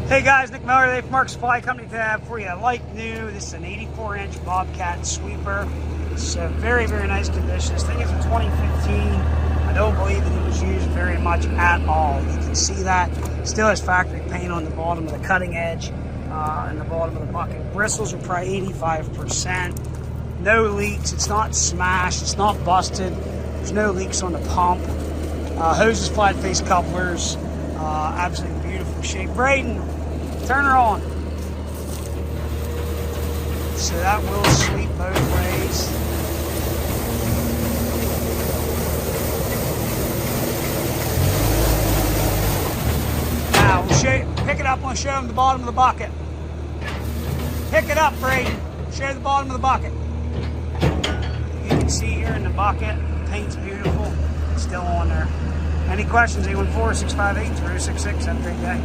Hey guys, Nick Miller today from Mark Supply Company today. I have for you like new. This is an 84-inch Bobcat sweeper. It's a very, very nice condition. This thing is from 2015. I don't believe that it was used very much at all. You can see that. Still has factory paint on the bottom of the cutting edge and the bottom of the bucket. Bristles are probably 85%. No leaks. It's not smashed. It's not busted. There's no leaks on the pump. Hoses, flat face couplers. Absolutely beautiful shape. Braden, turn her on. So that will sweep both ways. Now we'll show you, pick it up and show them the bottom of the bucket. Pick it up, Braden. Show the bottom of the bucket. You can see here in the bucket, the paint's beautiful. It's still on there. Any questions, 814-658-066. Have a great day.